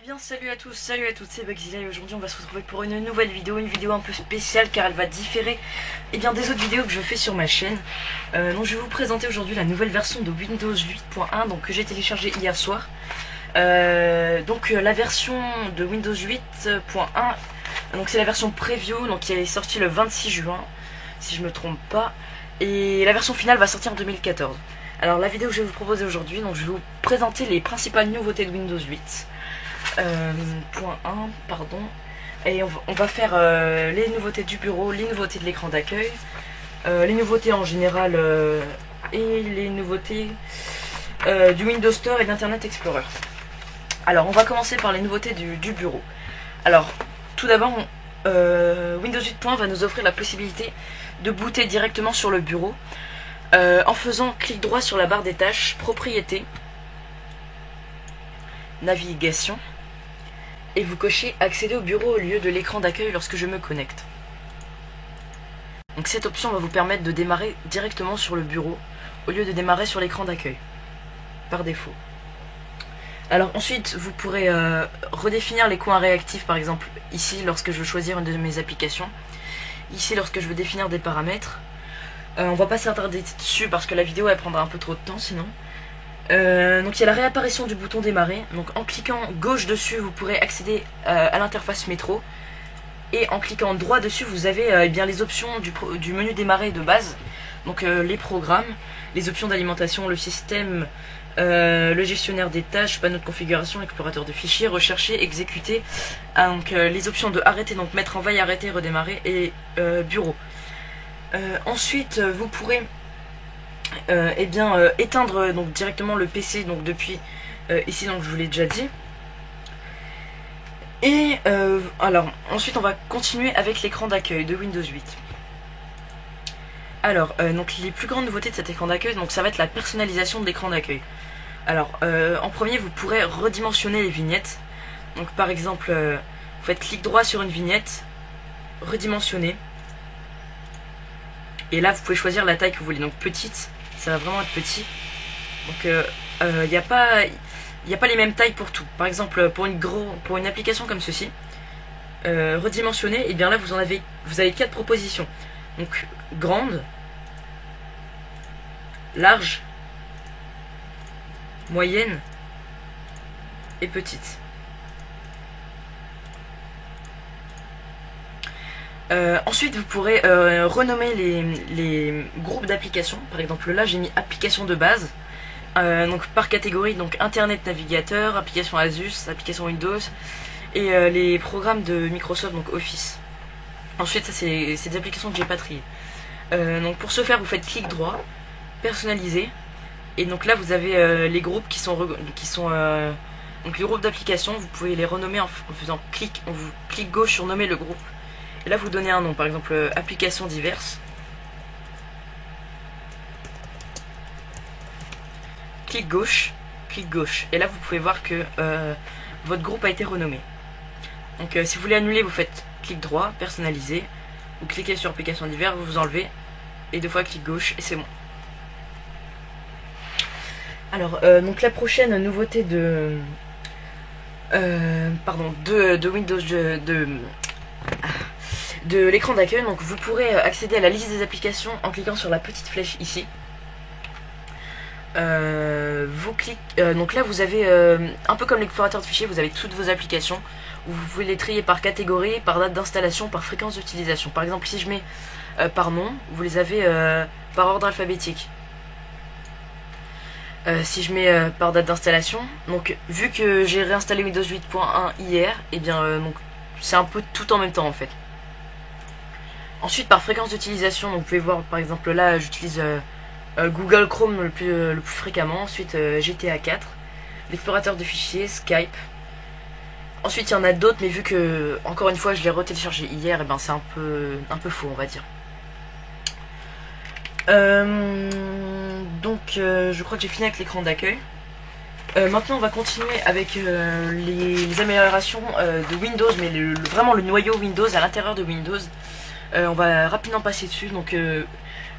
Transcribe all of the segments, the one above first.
bien, salut à tous, salut à toutes, c'est Bugzilla et aujourd'hui on va se retrouver pour une nouvelle vidéo, une vidéo un peu spéciale car elle va différer des autres vidéos que je fais sur ma chaîne. Donc je vais vous présenter aujourd'hui la nouvelle version de Windows 8.1 que j'ai téléchargée hier soir. La version de Windows 8.1, donc c'est la version preview qui est sortie le 26 juin si je me trompe pas, et la version finale va sortir en 2014. Alors la vidéo que je vais vous proposer aujourd'hui, je vais vous présenter les principales nouveautés de Windows 8. Point 1, pardon. Et on va faire les nouveautés du bureau, les nouveautés de l'écran d'accueil, les nouveautés en général et les nouveautés du Windows Store et d'Internet Explorer. Alors on va commencer par les nouveautés du bureau. Alors tout d'abord, Windows 8.1 va nous offrir la possibilité de booter directement sur le bureau en faisant clic droit sur la barre des tâches, propriétés, navigation, et vous cochez accéder au bureau au lieu de l'écran d'accueil lorsque je me connecte. Donc cette option va vous permettre de démarrer directement sur le bureau au lieu de démarrer sur l'écran d'accueil par défaut. Alors ensuite vous pourrez redéfinir les coins réactifs, par exemple ici lorsque je veux choisir une de mes applications, ici lorsque je veux définir des paramètres. On va pas s'attarder dessus parce que la vidéo elle prendra un peu trop de temps sinon. Donc il y a la réapparition du bouton démarrer. Donc en cliquant gauche dessus vous pourrez accéder à l'interface métro, et en cliquant droit dessus vous avez les options du menu démarrer de base. Donc les programmes, les options d'alimentation, le système, le gestionnaire des tâches, panneau de configuration, explorateur de fichiers, rechercher, exécuter, les options de arrêter, donc mettre en veille, arrêter, redémarrer, et bureau. Ensuite vous pourrez éteindre directement le PC depuis ici, je vous l'ai déjà dit. Et alors ensuite on va continuer avec l'écran d'accueil de Windows 8. Alors les plus grandes nouveautés de cet écran d'accueil, ça va être la personnalisation de l'écran d'accueil. Alors en premier vous pourrez redimensionner les vignettes. Donc par exemple vous faites clic droit sur une vignette, redimensionner, et là vous pouvez choisir la taille que vous voulez. Donc petite, ça va vraiment être petit. Donc il n'y a pas les mêmes tailles pour tout. Par exemple pour une application comme ceci, redimensionner, et bien là vous avez 4 propositions. Donc grande, large, moyenne et petite. Ensuite vous pourrez renommer les groupes d'applications. Par exemple là j'ai mis application de base, par catégorie, donc internet, navigateur, application Asus, application Windows, et les programmes de Microsoft, donc Office. Ensuite ça c'est des applications que j'ai pas triées. Donc pour ce faire vous faites clic droit, personnaliser, et donc là vous avez les groupes qui sont donc les groupes d'applications. Vous pouvez les renommer en faisant clic gauche sur nommer le groupe. Et là vous donnez un nom, par exemple applications diverses, clic gauche, et là vous pouvez voir que votre groupe a été renommé. Donc si vous voulez annuler vous faites clic droit, personnaliser, vous cliquez sur applications diverses, vous enlevez, et 2 fois clic gauche et c'est bon. Alors la prochaine nouveauté de Windows de l'écran d'accueil, vous pourrez accéder à la liste des applications en cliquant sur la petite flèche ici. Donc là vous avez un peu comme l'explorateur de fichiers, vous avez toutes vos applications, où vous pouvez les trier par catégorie, par date d'installation, par fréquence d'utilisation. Par exemple si je mets par nom, vous les avez par ordre alphabétique. Si je mets par date d'installation, vu que j'ai réinstallé Windows 8.1 hier, c'est un peu tout en même temps en fait. Ensuite par fréquence d'utilisation, vous pouvez voir par exemple là j'utilise Google Chrome le plus fréquemment, ensuite GTA 4, l'explorateur de fichiers, Skype. Ensuite il y en a d'autres, mais vu que encore une fois je l'ai retéléchargé hier, c'est un peu faux on va dire. Je crois que j'ai fini avec l'écran d'accueil. Maintenant on va continuer avec les améliorations de Windows, mais vraiment le noyau Windows à l'intérieur de Windows. On va rapidement passer dessus.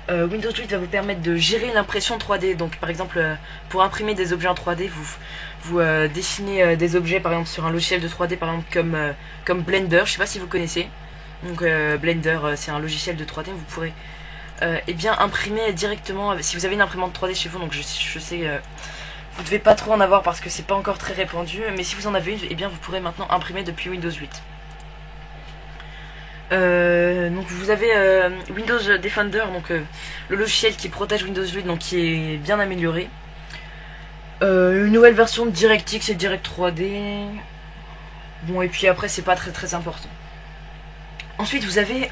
Windows 8 va vous permettre de gérer l'impression 3D. Donc par exemple, pour imprimer des objets en 3D, vous dessinez des objets par exemple sur un logiciel de 3D, par exemple comme Blender, je sais pas si vous connaissez. Donc Blender, c'est un logiciel de 3D, vous pourrez et bien imprimer directement, si vous avez une imprimante 3D chez vous. Donc je sais, vous devez pas trop en avoir parce que c'est pas encore très répandu, mais si vous en avez une, et bien vous pourrez maintenant imprimer depuis Windows 8. Donc vous avez Windows Defender, donc le logiciel qui protège Windows 8, donc qui est bien amélioré. Une nouvelle version de DirectX et Direct 3D. Bon, et puis après c'est pas très important. Ensuite vous avez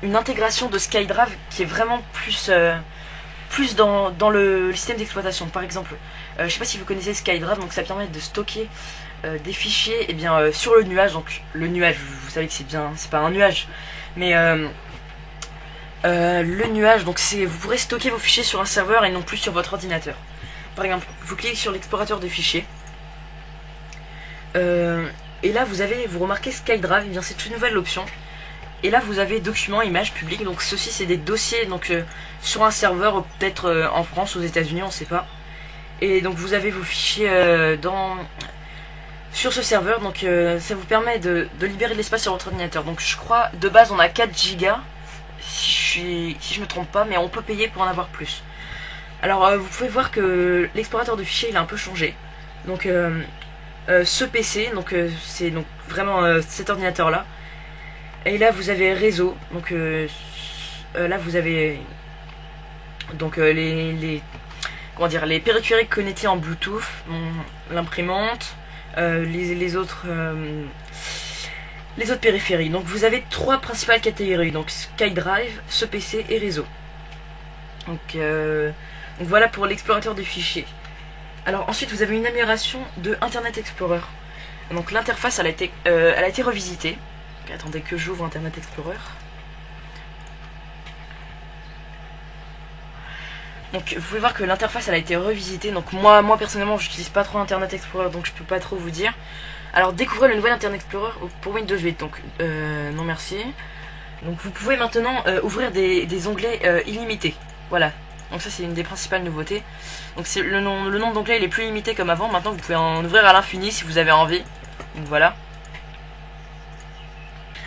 une intégration de SkyDrive qui est vraiment plus dans le système d'exploitation. Par exemple, je sais pas si vous connaissez SkyDrive, donc ça permet de stocker des fichiers sur le nuage. Donc le nuage, vous savez que c'est pas un nuage, mais le nuage, donc vous pourrez stocker vos fichiers sur un serveur et non plus sur votre ordinateur. Par exemple, vous cliquez sur l'explorateur de fichiers, et là vous remarquez SkyDrive, et bien c'est une nouvelle option. Et là vous avez documents, images, publics. Donc ceci c'est des dossiers donc sur un serveur, peut-être en France, aux États-Unis, on sait pas. Et donc vous avez vos fichiers sur ce serveur. Donc ça vous permet de libérer de l'espace sur votre ordinateur. Donc je crois de base on a 4 Go si je me trompe pas, mais on peut payer pour en avoir plus. Alors vous pouvez voir que l'explorateur de fichiers il a un peu changé. Donc ce PC, donc c'est donc vraiment cet ordinateur là. Et là vous avez réseau, donc là vous avez donc les périphériques connectés en Bluetooth, l'imprimante, les autres périphériques. Donc vous avez 3 principales catégories, donc SkyDrive, ce PC et réseau. Donc voilà pour l'explorateur de fichiers. Alors ensuite vous avez une amélioration de Internet Explorer. Donc l'interface elle a été revisitée. Attendez que j'ouvre Internet Explorer. Donc vous pouvez voir que l'interface elle a été revisitée. Donc moi personnellement j'utilise pas trop Internet Explorer, donc je peux pas trop vous dire. Alors découvrez le nouvel Internet Explorer pour Windows 8. Donc non merci. Donc vous pouvez maintenant ouvrir des onglets illimités. Voilà. Donc ça c'est une des principales nouveautés. Donc le nombre d'onglets il est plus limité comme avant. Maintenant vous pouvez en ouvrir à l'infini si vous avez envie. Donc voilà.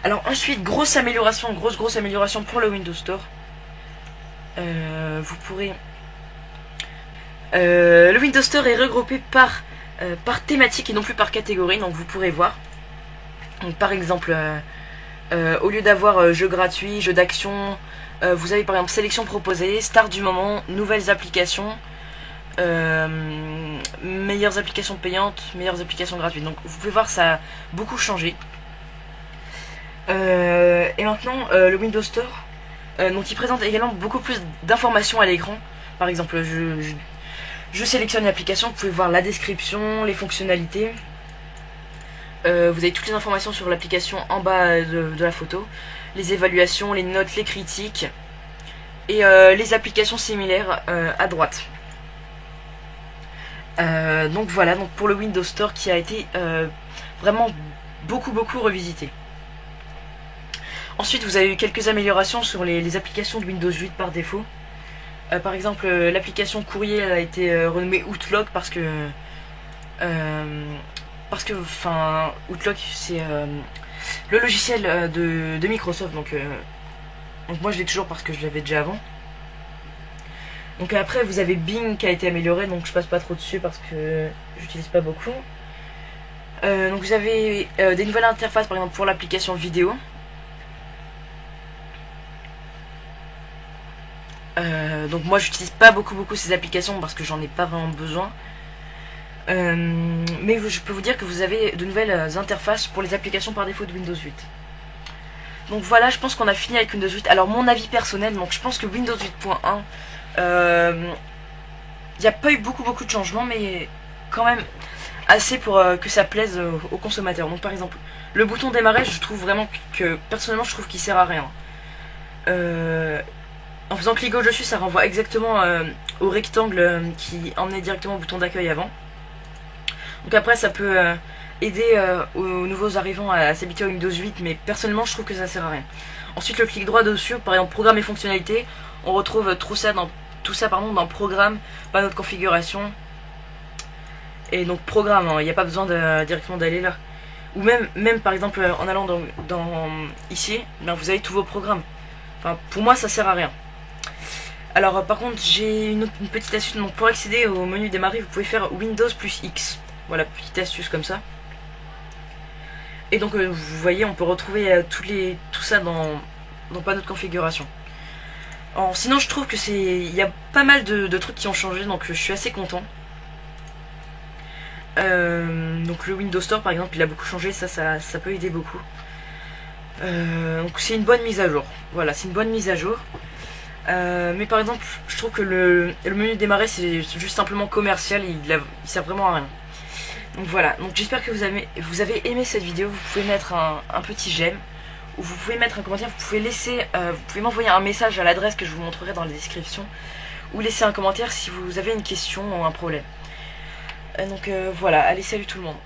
Alors ensuite, grosse amélioration pour le Windows Store. Vous pourrez... le Windows Store est regroupé par thématique et non plus par catégorie. Donc vous pourrez voir. Donc, par exemple, au lieu d'avoir jeux gratuits, jeux d'action, vous avez par exemple sélection proposée, start du moment, nouvelles applications, meilleures applications payantes, meilleures applications gratuites. Donc vous pouvez voir, ça a beaucoup changé. Et maintenant le Windows Store, donc il présente également beaucoup plus d'informations à l'écran. Par exemple, je sélectionne l'application, vous pouvez voir la description, les fonctionnalités. Vous avez toutes les informations sur l'application en bas de la photo, les évaluations, les notes, les critiques et les applications similaires à droite. Donc voilà, donc pour le Windows Store qui a été vraiment beaucoup revisité. Ensuite vous avez eu quelques améliorations sur les applications de Windows 8 par défaut. Par exemple l'application courrier elle a été renommée Outlook parce que Outlook c'est le logiciel de Microsoft, donc moi je l'ai toujours parce que je l'avais déjà avant. Donc après vous avez Bing qui a été amélioré, donc je passe pas trop dessus parce que j'utilise pas beaucoup. Donc vous avez des nouvelles interfaces par exemple pour l'application vidéo. Donc moi j'utilise pas beaucoup ces applications parce que j'en ai pas vraiment besoin. Mais je peux vous dire que vous avez de nouvelles interfaces pour les applications par défaut de Windows 8. Donc voilà, je pense qu'on a fini avec Windows 8. Alors mon avis personnel, donc je pense que Windows 8.1, il n'y a pas eu beaucoup de changements, mais quand même assez pour que ça plaise aux consommateurs. Donc par exemple, le bouton démarrer, je trouve vraiment que, personnellement, je trouve qu'il sert à rien. En faisant clic gauche dessus, ça renvoie exactement au rectangle qui emmenait directement au bouton d'accueil avant. Donc après, ça peut aider aux nouveaux arrivants à s'habituer à Windows 8, mais personnellement je trouve que ça sert à rien. Ensuite le clic droit dessus, par exemple programme et fonctionnalités, on retrouve tout ça dans programme, pas notre configuration. Et donc programme, il n'y a pas besoin directement d'aller là. Ou même par exemple en allant dans ici, ben, vous avez tous vos programmes. Enfin pour moi ça sert à rien. Alors par contre j'ai une petite astuce, donc pour accéder au menu démarrer vous pouvez faire Windows plus X. Voilà, petite astuce comme ça. Et donc vous voyez on peut retrouver tout ça dans panneau de configuration. Alors, sinon je trouve que il y a pas mal de trucs qui ont changé, donc je suis assez content. Donc le Windows Store par exemple il a beaucoup changé, ça peut aider beaucoup. Donc c'est une bonne mise à jour. Voilà, c'est une bonne mise à jour. Mais par exemple je trouve que le menu démarrer c'est juste simplement commercial, il sert vraiment à rien. Donc voilà, donc j'espère que vous avez aimé cette vidéo. Vous pouvez mettre un petit j'aime, ou vous pouvez mettre un commentaire, vous pouvez m'envoyer un message à l'adresse que je vous montrerai dans la description, ou laisser un commentaire si vous avez une question ou un problème. Donc voilà, allez salut tout le monde.